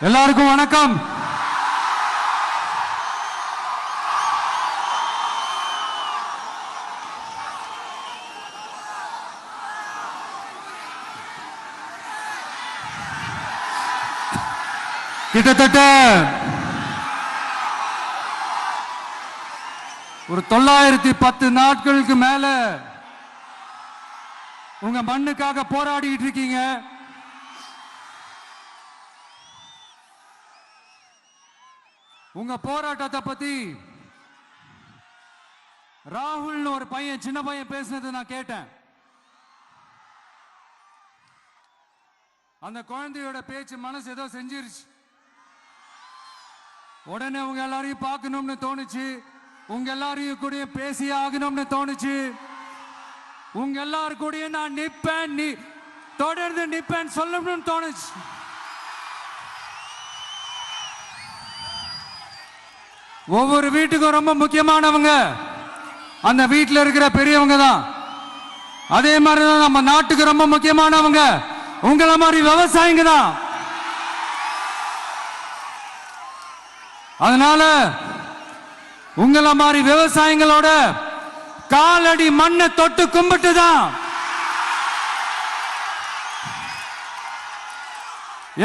எல்லாருக்கும் வணக்கம். கிட்டத்தட்ட ஒரு 910 நாட்களுக்கு மேல உங்க மண்ணுக்காக போராடிட்டு இருக்கீங்க. உங்க போராட்டத்தை பத்தி ராகுல்னு ஒரு பையன், சின்ன பையன் பேசினது நான் கேட்டேன். அந்த குழந்தையோட பேச்சு மனசு ஏதோ செஞ்சிருச்சு. உடனே உங்க எல்லாரையும் பார்க்கணும்னு தோணுச்சு, உங்க எல்லாரையும் கூட பேசி ஆகணும்னு தோணுச்சு. உங்க எல்லாரும் கூட நான் நிப்பேன், நீ தொடர்ந்து நிப்பேன் சொல்லணும்னு தோணுச்சு. ஒவ்வொரு வீட்டுக்கும் ரொம்ப முக்கியமானவங்க அந்த வீட்டில் இருக்கிற பெரியவங்க தான். அதே மாதிரிதான் நம்ம நாட்டுக்கு ரொம்ப முக்கியமானவங்க உங்களை மாதிரி விவசாயிங்க தான். அதனால உங்களை மாதிரி விவசாயிகளோட காலடி மண்ணை தொட்டு கும்பிட்டு தான்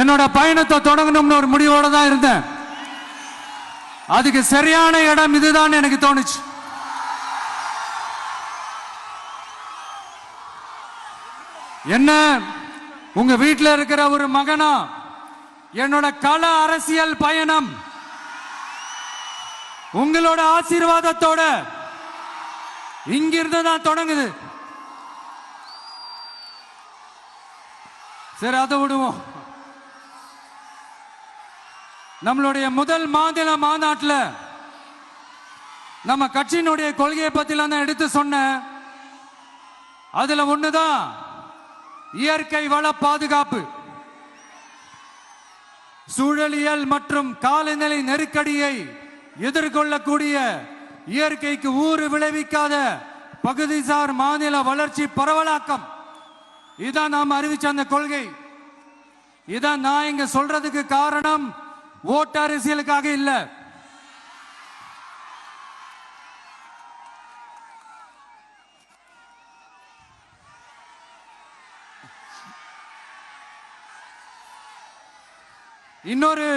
என்னோட பயணத்தை தொடங்கணும்னு ஒரு முடிவோட தான் இருந்தேன். அதுக்கு சரியான இடம் இதுதான் எனக்கு தோணுச்சு. என்ன, உங்க வீட்டில் இருக்கிற ஒரு மகனா என்னோட கள அரசியல் பயணம் உங்களோட ஆசீர்வாதத்தோட இங்கிருந்து தான் தொடங்குது. சரி, அதை விடுவோம். நம்மளுடைய முதல் மாநில மாநாட்டில் நம்ம கட்சியினுடைய கொள்கையை பத்திலாம் தான் எடுத்து சொன்னேன். அதுல ஒண்ணுதான் இயற்கை வள பாதுகாப்பு. சூழலியல் மற்றும் காலநிலை நெருக்கடியை எதிர்கொள்ளக்கூடிய, இயற்கைக்கு ஊறு விளைவிக்காத பகுதிசார் மாநில வளர்ச்சி பரவலாக்கம். இதான் நாம் அறிவிச்ச அந்த கொள்கை. இதான் நான் இங்க சொல்றதுக்கு காரணம் ஓட்டு அரசியலுக்காக இல்ல. இன்னொரு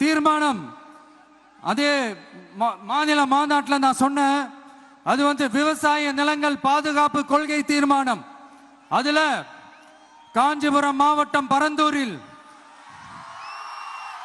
தீர்மானம் அதே மாநில மாநாட்டில் நான் சொன்னேன். அது விவசாய நிலங்கள் பாதுகாப்பு கொள்கை தீர்மானம். அதுல காஞ்சிபுரம் மாவட்டம் பரந்தூரில்